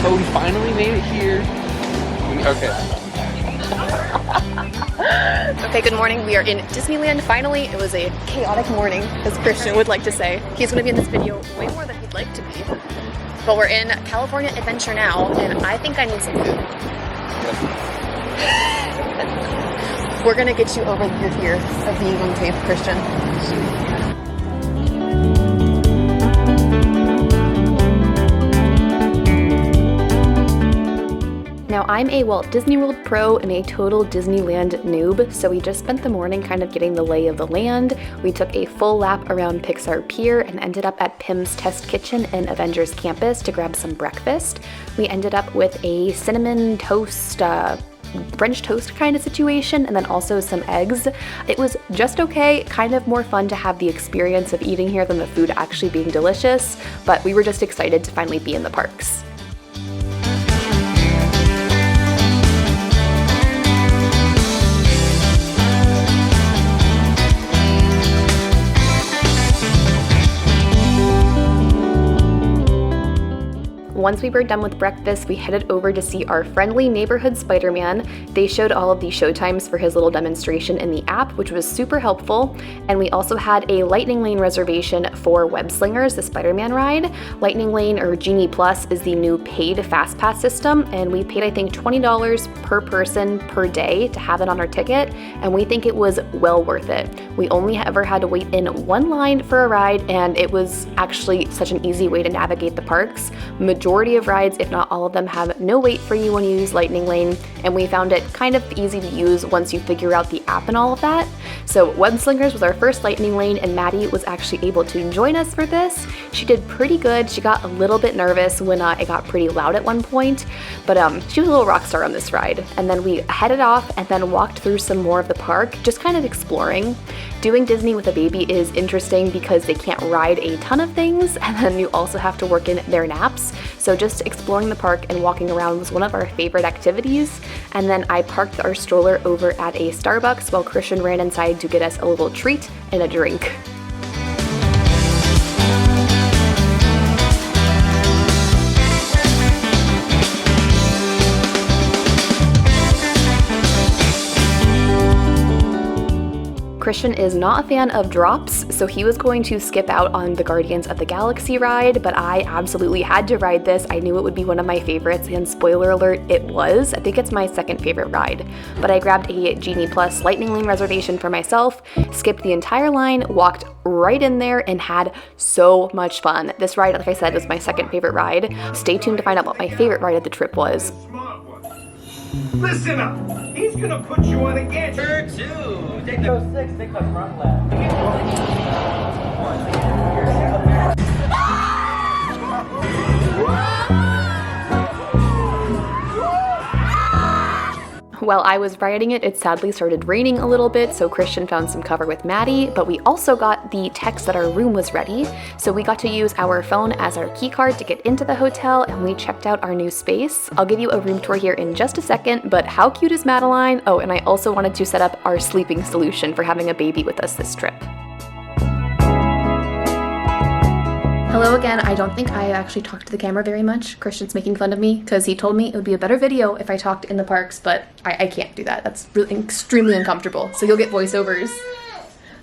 Oh, we finally made it here. Okay. Okay, good morning. We are in Disneyland finally. It was a chaotic morning, as Christian would like to say. He's going to be in this video way more than he'd like to be. But we're in California Adventure now, and I think I need some food. We're going to get you over your fear of being unsafe, Christian. Now, I'm a Walt Disney World pro and a total Disneyland noob, so we just spent the morning kind of getting the lay of the land. We took a full lap around Pixar Pier and ended up at Pym's Test Kitchen in Avengers Campus to grab some breakfast. We ended up with a cinnamon toast, French toast kind of situation, and then also some eggs. It was just okay, kind of more fun to have the experience of eating here than the food actually being delicious, but we were just excited to finally be in the parks. Once we were done with breakfast, we headed over to see our friendly neighborhood Spider-Man. They showed all of the showtimes for his little demonstration in the app, which was super helpful. And we also had a Lightning Lane reservation for Web Slingers, the Spider-Man ride. Lightning Lane, or Genie Plus, is the new paid Fast Pass system, and we paid, I think, $20 per person per day to have it on our ticket, and we think it was well worth it. We only ever had to wait in one line for a ride, and it was actually such an easy way to navigate the parks. Majority of rides, if not all of them, have no wait for you when you use Lightning Lane, and we found it kind of easy to use once you figure out the app and all of that. So Web Slingers was our first Lightning Lane, and Maddie was actually able to join us for this. She did pretty good. She got a little bit nervous when it got pretty loud at one point, but she was a little rock star on this ride. And then we headed off and then walked through some more of the park, just kind of exploring. Doing Disney with a baby is interesting because they can't ride a ton of things, and then you also have to work in their naps. So just exploring the park and walking around was one of our favorite activities. And then I parked our stroller over at a Starbucks while Christian ran inside to get us a little treat and a drink. Christian is not a fan of drops, so he was going to skip out on the Guardians of the Galaxy ride, but I absolutely had to ride this. I knew it would be one of my favorites, and spoiler alert, it was. I think it's my second favorite ride. But I grabbed a Genie Plus Lightning Lane reservation for myself, skipped the entire line, walked right in there, and had so much fun. This ride, like I said, was my second favorite ride. Stay tuned to find out what my favorite ride of the trip was. Listen up! He's gonna put you on a gadget! Turn 2! Take the 6, take the front left. While I was riding it, it sadly started raining a little bit, so Christian found some cover with Maddie, but we also got the text that our room was ready, so we got to use our phone as our key card to get into the hotel, and we checked out our new space. I'll give you a room tour here in just a second, but how cute is Madeline? Oh, and I also wanted to set up our sleeping solution for having a baby with us this trip. Hello again. I don't think I actually talked to the camera very much. Christian's making fun of me because he told me it would be a better video if I talked in the parks, but I can't do that. That's really extremely uncomfortable. So you'll get voiceovers.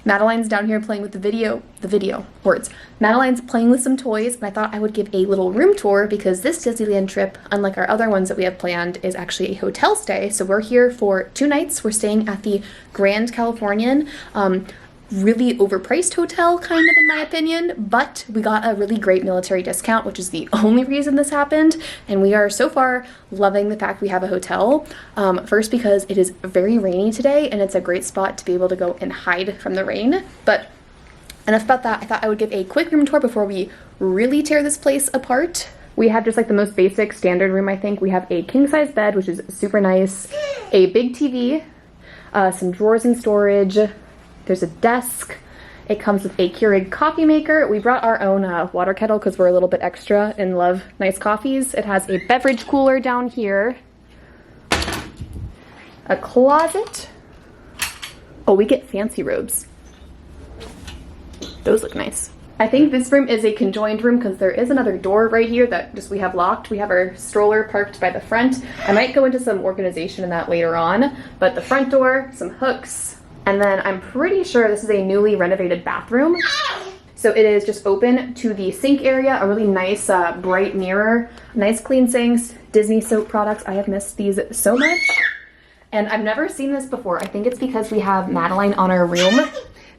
Madeline's down here playing with the video words. Madeline's playing with some toys, and I thought I would give a little room tour because this Disneyland trip, unlike our other ones that we have planned, is actually a hotel stay. So we're here for 2 nights. We're staying at the Grand Californian. Really overpriced hotel, kind of, in my opinion, but we got a really great military discount, which is the only reason this happened, and we are so far loving the fact we have a hotel. First because it is very rainy today, and it's a great spot to be able to go and hide from the rain, but enough about that. I thought I would give a quick room tour before we really tear this place apart. We have just like the most basic standard room, I think. We have a king-size bed, which is super nice, a big TV, some drawers and storage. There's a desk. It comes with a Keurig coffee maker. We brought our own water kettle because we're a little bit extra and love nice coffees. It has a beverage cooler down here. A closet. Oh, we get fancy robes. Those look nice. I think this room is a conjoined room because there is another door right here that just we have locked. We have our stroller parked by the front. I might go into some organization in that later on, but the front door, some hooks, and then I'm pretty sure this is a newly renovated bathroom. So it is just open to the sink area, a really nice bright mirror, nice clean sinks, Disney soap products. I have missed these so much. And I've never seen this before. I think it's because we have Madeline on our room.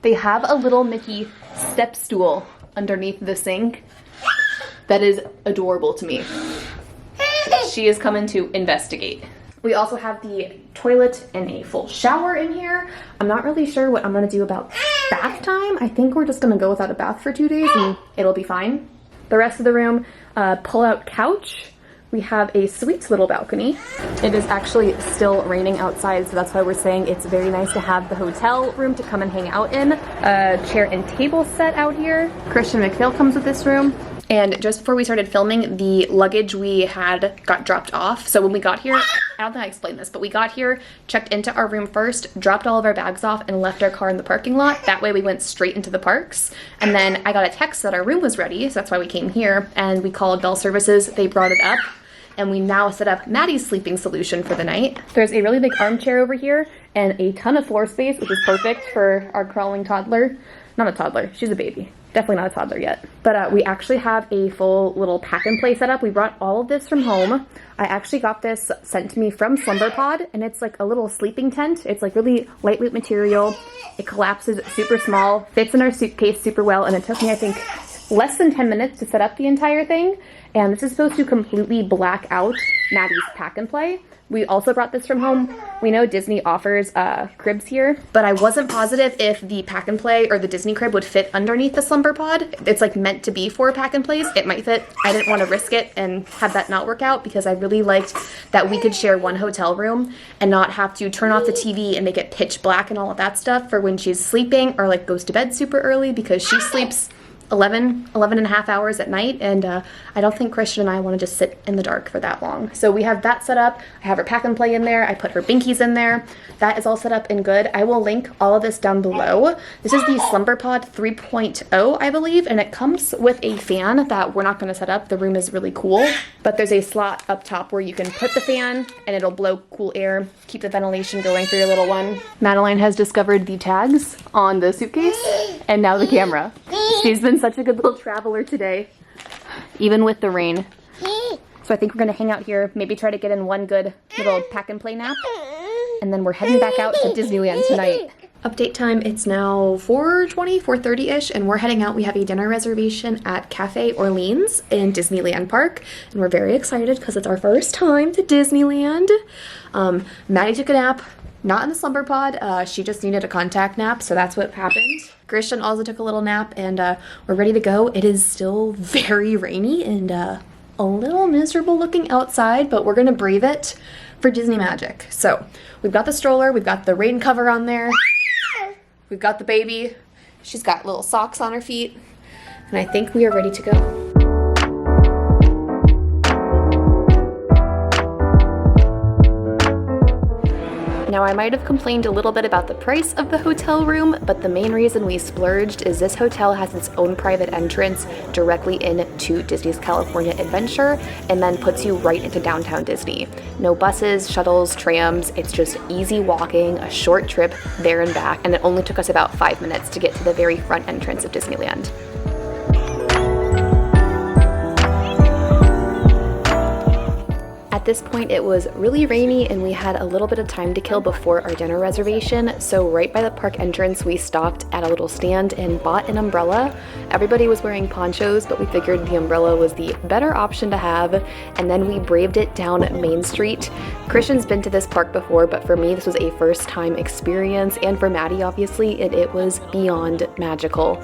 They have a little Mickey step stool underneath the sink. That is adorable to me. She is coming to investigate. We also have the toilet and a full shower in here. I'm not really sure what I'm gonna do about bath time. I think we're just gonna go without a bath for 2 days and it'll be fine. The rest of the room, pull-out couch. We have a sweet little balcony. It is actually still raining outside, so that's why we're saying it's very nice to have the hotel room to come and hang out in. A chair and table set out here. Christian McPhail comes with this room. And just before we started filming, the luggage we had got dropped off. So when we got here, I don't think I explained this, but we got here, checked into our room first, dropped all of our bags off, and left our car in the parking lot. That way we went straight into the parks. And then I got a text that our room was ready, so that's why we came here. And we called Bell Services, they brought it up. And we now set up Maddie's sleeping solution for the night. There's a really big armchair over here and a ton of floor space, which is perfect for our crawling toddler. Not a toddler, she's a baby. Definitely not a toddler yet. But we actually have a full little pack and play setup. We brought all of this from home. I actually got this sent to me from Slumber Pod, and it's like a little sleeping tent. It's like really lightweight material. It collapses super small, fits in our suitcase super well, and it took me, I think, less than 10 minutes to set up the entire thing. And this is supposed to completely black out Maddie's pack and play. We also brought this from home. We know Disney offers cribs here, but I wasn't positive if the pack and play or the Disney crib would fit underneath the Slumber Pod. It's like meant to be for pack and plays. It might fit. I didn't want to risk it and have that not work out because I really liked that we could share one hotel room and not have to turn off the TV and make it pitch black and all of that stuff for when she's sleeping or like goes to bed super early because she sleeps 11 and a half hours at night, and I don't think Christian and I want to just sit in the dark for that long. So we have that set up. I have her pack and play in there. I put her binkies in there. That is all set up and good. I will link all of this down below. This is the Slumber Pod 3.0, I believe, and it comes with a fan that we're not going to set up. The room is really cool, but there's a slot up top where you can put the fan and it'll blow cool air, keep the ventilation going for your little one. Madeline has discovered the tags on the suitcase and now the camera. She's been such a good little traveler today, even with the rain. So I think we're gonna hang out here, maybe try to get in one good little pack and play nap, and then we're heading back out to Disneyland tonight. Update time, it's now 4:20, 4:30-ish, and we're heading out. We have a dinner reservation at Cafe Orleans in Disneyland Park, and we're very excited because it's our first time to Disneyland. Maddie took a nap. Not in the Slumber Pod, she just needed a contact nap, so that's what happened. Christian also took a little nap, and we're ready to go. It is still very rainy and a little miserable looking outside, but we're gonna brave it for Disney magic. So we've got the stroller, we've got the rain cover on there, we've got the baby, she's got little socks on her feet, and I think we are ready to go. Now, I might have complained a little bit about the price of the hotel room, but the main reason we splurged is this hotel has its own private entrance directly into Disney's California Adventure and then puts you right into downtown Disney. No buses, shuttles, trams, it's just easy walking, a short trip there and back, and it only took us about 5 minutes to get to the very front entrance of Disneyland. At this point, it was really rainy and we had a little bit of time to kill before our dinner reservation, so right by the park entrance, we stopped at a little stand and bought an umbrella. Everybody was wearing ponchos, but we figured the umbrella was the better option to have, and then we braved it down Main Street. Christian's been to this park before, but for me, this was a first-time experience, and for Maddie, obviously, it was beyond magical.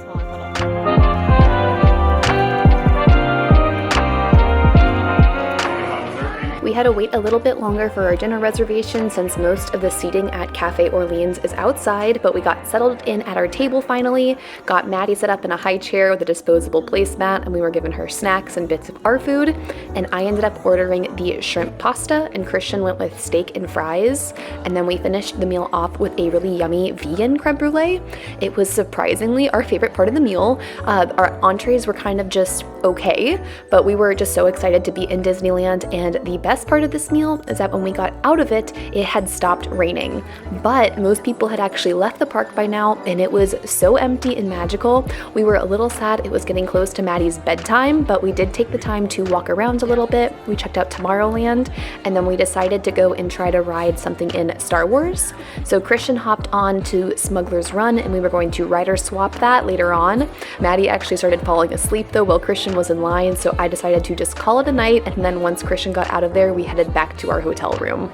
We had to wait a little bit longer for our dinner reservation since most of the seating at Cafe Orleans is outside, but we got settled in at our table finally, got Maddie set up in a high chair with a disposable placemat, and we were given her snacks and bits of our food, and I ended up ordering the shrimp pasta, and Christian went with steak and fries, and then we finished the meal off with a really yummy vegan creme brulee. It was surprisingly our favorite part of the meal. Our entrees were kind of just okay, but we were just so excited to be in Disneyland, and the best part of this meal is that when we got out of it, it had stopped raining. But most people had actually left the park by now, and it was so empty and magical. We were a little sad it was getting close to Maddie's bedtime, but we did take the time to walk around a little bit. We checked out Tomorrowland, and then we decided to go and try to ride something in Star Wars. So Christian hopped on to Smuggler's Run, and we were going to rider swap that later on. Maddie actually started falling asleep though while Christian was in line, so I decided to just call it a night, and then once Christian got out of there, we headed back to our hotel room.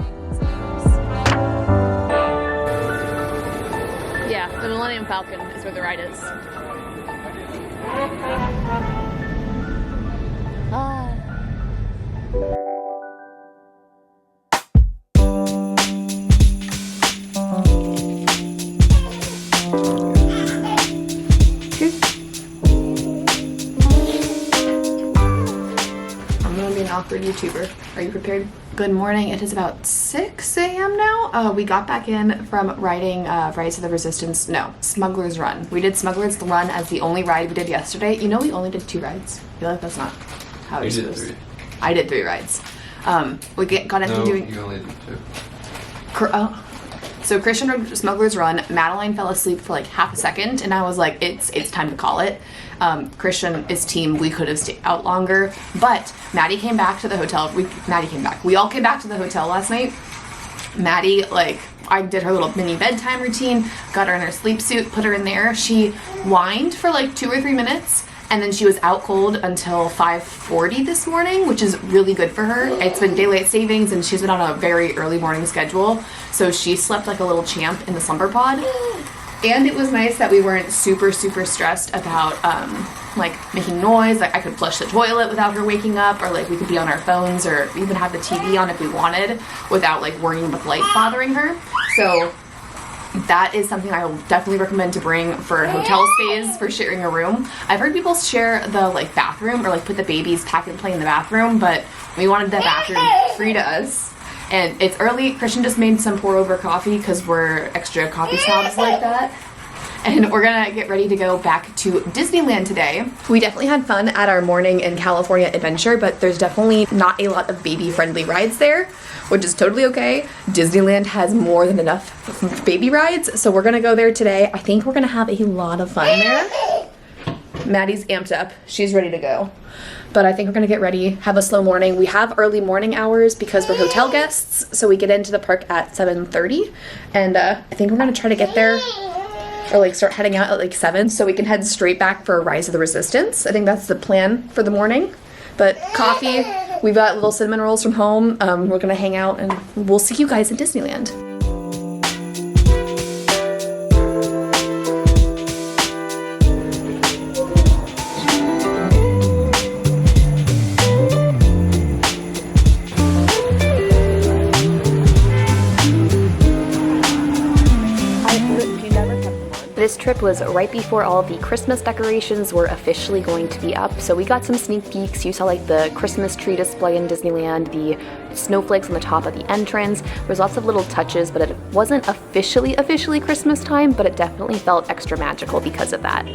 Yeah, the Millennium Falcon is where the ride is. Awkward YouTuber. Are you prepared? Good morning. It is about 6 a.m. now. We got back in from riding Rise of the Resistance. No, Smuggler's Run. We did Smuggler's Run as the only ride we did yesterday. You know, we only did 2 rides. I feel like that's not how it's supposed to. I did 3 rides. We got into doing. You only did 2. So Christian rode Smuggler's Run. Madeline fell asleep for like half a second, and I was like, it's time to call it. Christian is team, we could have stayed out longer, but Maddie came back to the hotel. Maddie came back. We all came back to the hotel last night. Maddie, I did her little mini bedtime routine, got her in her sleep suit, put her in there. She whined for like 2 or 3 minutes, and then she was out cold until 5:40 this morning, which is really good for her. It's been daylight savings, and she's been on a very early morning schedule, so she slept like a little champ in the slumber pod. And it was nice that we weren't super stressed about making noise. Like I could flush the toilet without her waking up, or like we could be on our phones or even have the TV on if we wanted without like worrying with light bothering her. So that is something I will definitely recommend to bring for hotel stays, for sharing a room. I've heard people share the like bathroom or like put the baby's pack and play in the bathroom, but we wanted the bathroom free to us. And it's early. Christian just made some pour over coffee because we're extra coffee snobs like that. And we're gonna get ready to go back to Disneyland today. We definitely had fun at our morning in California adventure, but there's definitely not a lot of baby friendly rides there, which is totally okay. Disneyland has more than enough baby rides, so we're gonna go there today. I think we're gonna have a lot of fun there. Maddie's amped up. She's ready to go. But I think we're gonna get ready, have a slow morning. We have early morning hours because we're hotel guests, so we get into the park at 7:30, and I think we're gonna try to get there or like start heading out at like 7 so we can head straight back for Rise of the Resistance. I think that's the plan for the morning. But coffee, we've got little cinnamon rolls from home. We're gonna hang out, and we'll see you guys in Disneyland. This trip was right before all of the Christmas decorations were officially going to be up, so we got some sneak peeks. You saw like the Christmas tree display in Disneyland, the snowflakes on the top of the entrance. There was lots of little touches, but it wasn't officially Christmas time, but it definitely felt extra magical because of that.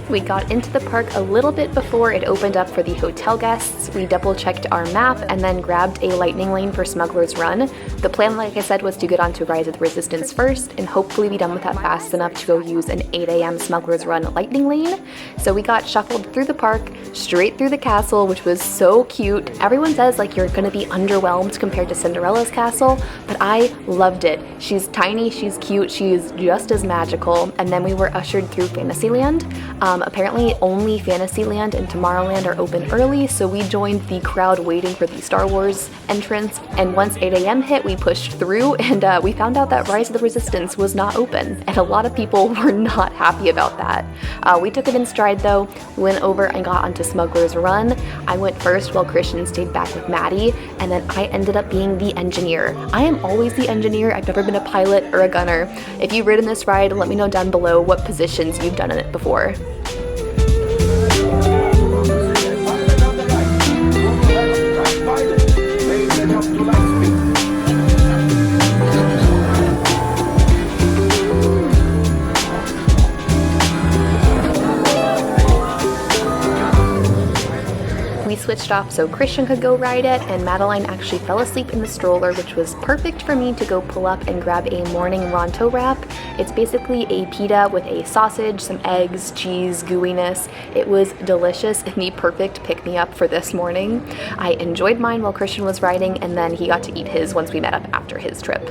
We got into the park a little bit before it opened up for the hotel guests. We double-checked our map and then grabbed a lightning lane for Smuggler's Run. The plan, like I said, was to get onto Rise of the Resistance first and hopefully be done with that fast enough to go use an 8 a.m. Smuggler's Run lightning lane. So we got shuffled through the park, straight through the castle, which was so cute. Everyone says like you're gonna be underwhelmed compared to Cinderella's castle, but I loved it. She's tiny, she's cute, she's just as magical. And then we were ushered through Fantasyland. Apparently only Fantasyland and Tomorrowland are open early, so we joined the crowd waiting for the Star Wars entrance, and once 8 a.m. hit, we pushed through, and we found out that Rise of the Resistance was not open, and a lot of people were not happy about that. We took it in stride though. We went over and got onto Smuggler's Run. I went first while Christian stayed back with Maddie, and then I ended up being the engineer. I am always the engineer. I've never been a pilot or a gunner. If you've ridden this ride, let me know down below what positions you've done in it before. We switched off so Christian could go ride it, and Madeline actually fell asleep in the stroller, which was perfect for me to go pull up and grab a morning Ronto wrap. It's basically a pita with a sausage, some eggs, cheese, gooiness. It was delicious and the perfect pick-me-up for this morning. I enjoyed mine while Christian was riding, and then he got to eat his once we met up after his trip.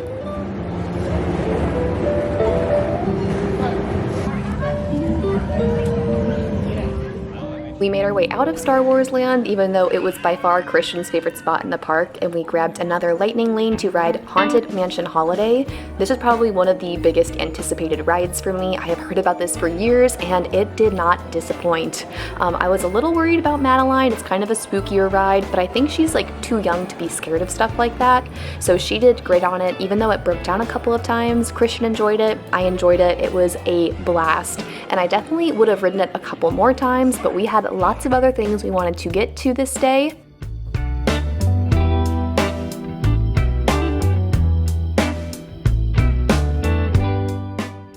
We made our way out of Star Wars Land, even though it was by far Christian's favorite spot in the park, and we grabbed another lightning lane to ride Haunted Mansion Holiday. This is probably one of the biggest anticipated rides for me. I have heard about this for years, and it did not disappoint. I was a little worried about Madeline. It's kind of a spookier ride, but I think she's like too young to be scared of stuff like that. So she did great on it, even though it broke down a couple of times. Christian enjoyed it. I enjoyed it. It was a blast, and I definitely would have ridden it a couple more times, but we had lots of other things we wanted to get to this day.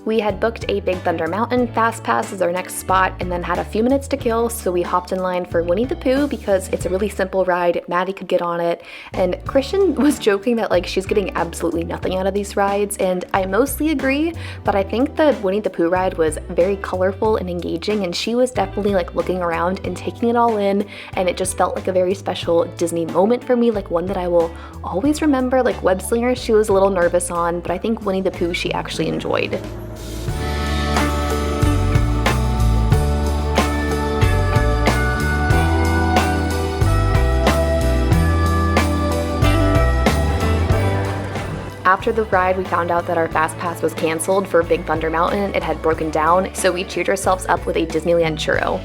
We had booked a Big Thunder Mountain Fast Pass as our next spot and then had a few minutes to kill, so we hopped in line for Winnie the Pooh because it's a really simple ride. Maddie could get on it, and Christian was joking that like she's getting absolutely nothing out of these rides, and I mostly agree, but I think the Winnie the Pooh ride was very colorful and engaging, and she was definitely like looking around and taking it all in, and it just felt like a very special Disney moment for me, like one that I will always remember. Like Web Slinger, she was a little nervous on, but I think Winnie the Pooh she actually enjoyed. After the ride, we found out that our Fast Pass was canceled for Big Thunder Mountain. It had broken down, so we cheered ourselves up with a Disneyland churro.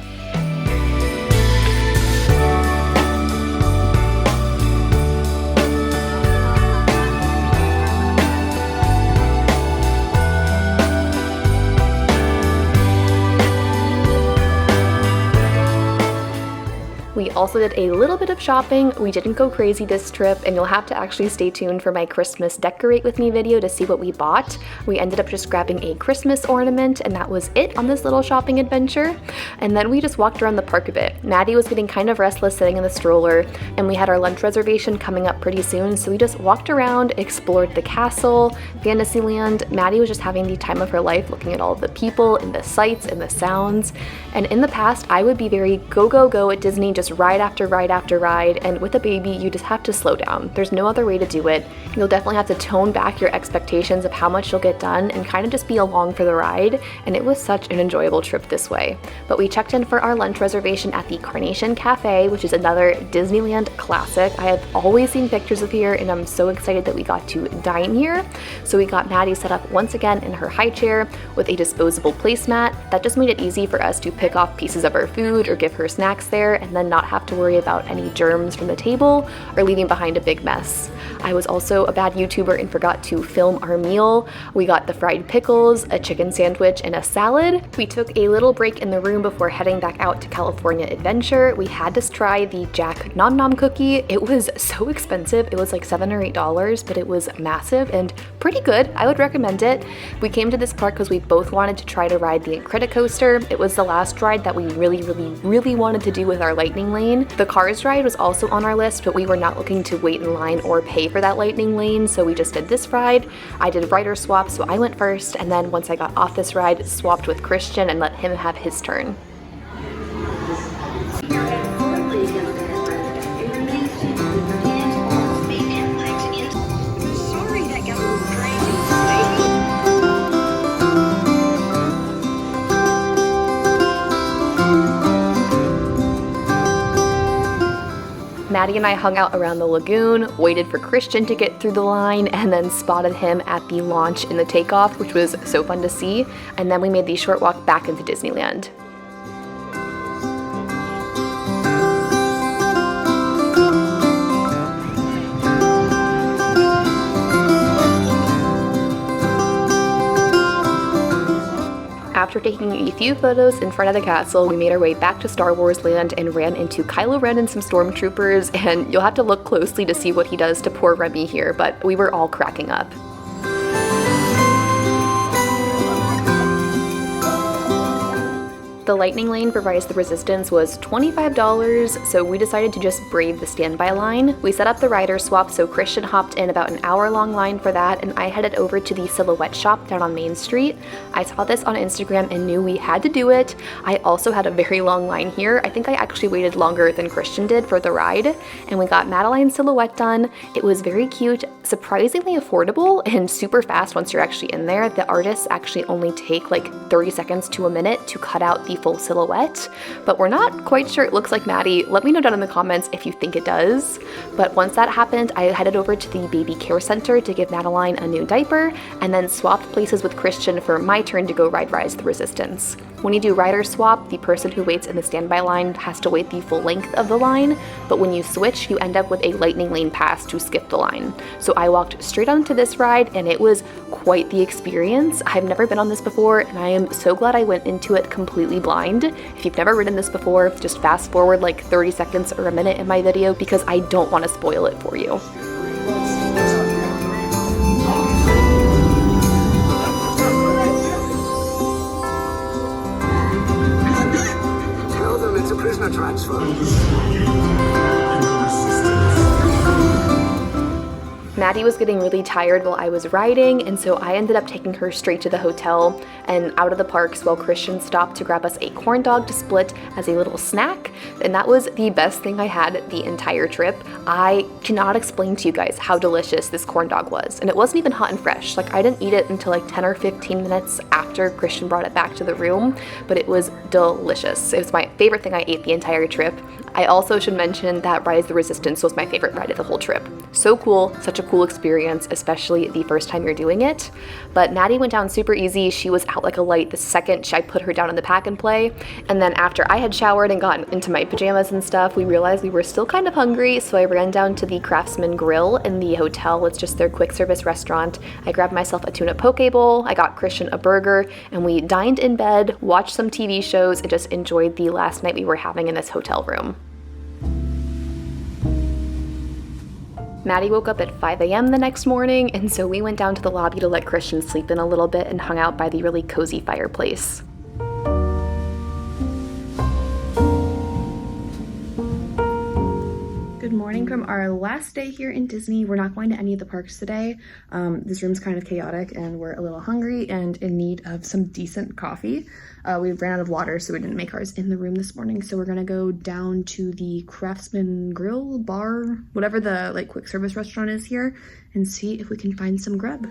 We also did a little bit of shopping. We didn't go crazy this trip, and you'll have to actually stay tuned for my Christmas Decorate With Me video to see what we bought. We ended up just grabbing a Christmas ornament, and that was it on this little shopping adventure. And then we just walked around the park a bit. Maddie was getting kind of restless sitting in the stroller, and we had our lunch reservation coming up pretty soon, so we just walked around, explored the castle, Fantasyland. Maddie was just having the time of her life looking at all of the people and the sights and the sounds. And in the past, I would be very go, go, go at Disney, just ride after ride after ride, and with a baby you just have to slow down. There's no other way to do it. You'll definitely have to tone back your expectations of how much you'll get done and kind of just be along for the ride, and it was such an enjoyable trip this way. But we checked in for our lunch reservation at the Carnation Cafe, which is another Disneyland classic. I have always seen pictures of here, and I'm so excited that we got to dine here. So we got Maddie set up once again in her high chair with a disposable placemat. That just made it easy for us to pick off pieces of our food or give her snacks there, and then not have to worry about any germs from the table or leaving behind a big mess. I was also a bad YouTuber and forgot to film our meal. We got the fried pickles, a chicken sandwich, and a salad. We took a little break in the room before heading back out to California Adventure. We had to try the Jack Nom Nom cookie. It was so expensive. It was like $7 or $8, but it was massive and pretty good. I would recommend it. We came to this park because we both wanted to try to ride the Incredicoaster. It was the last ride that we really wanted to do with our Lightning Lane. The Cars ride was also on our list, but we were not looking to wait in line or pay for that Lightning Lane, so we just did this ride. I did rider swap, so I went first, and then once I got off this ride, swapped with Christian and let him have his turn. Maddie and I hung out around the lagoon, waited for Christian to get through the line, and then spotted him at the launch in the takeoff, which was so fun to see. And then we made the short walk back into Disneyland. After taking a few photos in front of the castle, we made our way back to Star Wars Land and ran into Kylo Ren and some stormtroopers, and you'll have to look closely to see what he does to poor Remy here, but we were all cracking up. The lightning lane for Rise of the Resistance was $25, so we decided to just brave the standby line. We set up the rider swap, so Christian hopped in about an hour-long line for that, and I headed over to the Silhouette shop down on Main Street. I saw this on Instagram and knew we had to do it. I also had a very long line here. I think I actually waited longer than Christian did for the ride, and we got Madeline's Silhouette done. It was very cute, surprisingly affordable, and super fast once you're actually in there. The artists actually only take like 30 seconds to a minute to cut out the full silhouette, but we're not quite sure it looks like Maddie. Let me know down in the comments if you think it does. But once that happened, I headed over to the baby care center to give Madeline a new diaper, and then swapped places with Christian for my turn to go ride Rise of the Resistance. When you do rider swap, the person who waits in the standby line has to wait the full length of the line, but when you switch, you end up with a lightning lane pass to skip the line. So I walked straight onto this ride, and it was quite the experience. I've never been on this before, and I am so glad I went into it completely blind. If you've never ridden this before, just fast forward like 30 seconds or a minute in my video because I don't want to spoil it for you. Tell them it's a prisoner transfer. Maddie was getting really tired while I was riding, and so I ended up taking her straight to the hotel and out of the parks while Christian stopped to grab us a corn dog to split as a little snack, and that was the best thing I had the entire trip. I cannot explain to you guys how delicious this corn dog was, and it wasn't even hot and fresh. Like, I didn't eat it until like 10 or 15 minutes after Christian brought it back to the room, but it was delicious. It was my favorite thing I ate the entire trip. I also should mention that Rise of the Resistance was my favorite ride of the whole trip. So cool, such a cool experience, especially the first time you're doing it. But Maddie went down super easy. She was out like a light the second I put her down in the pack and play. And then after I had showered and gotten into my pajamas and stuff, we realized we were still kind of hungry, so I ran down to the Craftsman Grill in the hotel. It's just their quick service restaurant. I grabbed myself a tuna poke bowl, I got Christian a burger, and we dined in bed, watched some TV shows, and just enjoyed the last night we were having in this hotel room. Maddie woke up at 5 a.m. the next morning, and so we went down to the lobby to let Christian sleep in a little bit and hung out by the really cozy fireplace. Good morning from our last day here in Disney. We're not going to any of the parks today. This room's kind of chaotic and we're a little hungry and in need of some decent coffee. We ran out of water, so we didn't make ours in the room this morning. So we're gonna go down to the Craftsman Grill, bar, whatever the like quick service restaurant is here, and see if we can find some grub.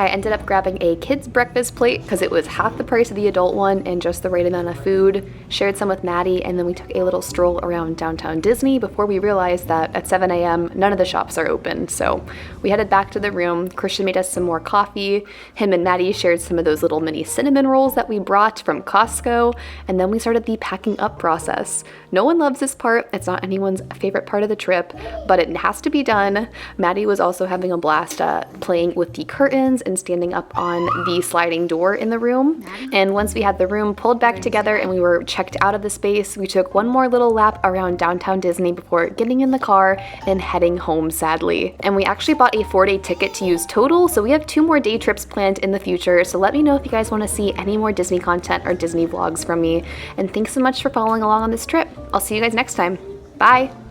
I ended up grabbing a kid's breakfast plate because it was half the price of the adult one and just the right amount of food. Shared some with Maddie, and then we took a little stroll around downtown Disney before we realized that at 7 a.m. none of the shops are open. So we headed back to the room. Christian made us some more coffee. Him and Maddie shared some of those little mini cinnamon rolls that we brought from Costco, and then we started the packing up process. No one loves this part. It's not anyone's favorite part of the trip, but it has to be done. Maddie was also having a blast playing with the curtains and standing up on the sliding door in the room. And once we had the room pulled back together and we were checked out of the space, we took one more little lap around downtown Disney before getting in the car and heading home, sadly. And we actually bought a 4-day ticket to use total, so we have 2 more day trips planned in the future. So let me know if you guys want to see any more Disney content or Disney vlogs from me. And thanks so much for following along on this trip. I'll see you guys next time. Bye!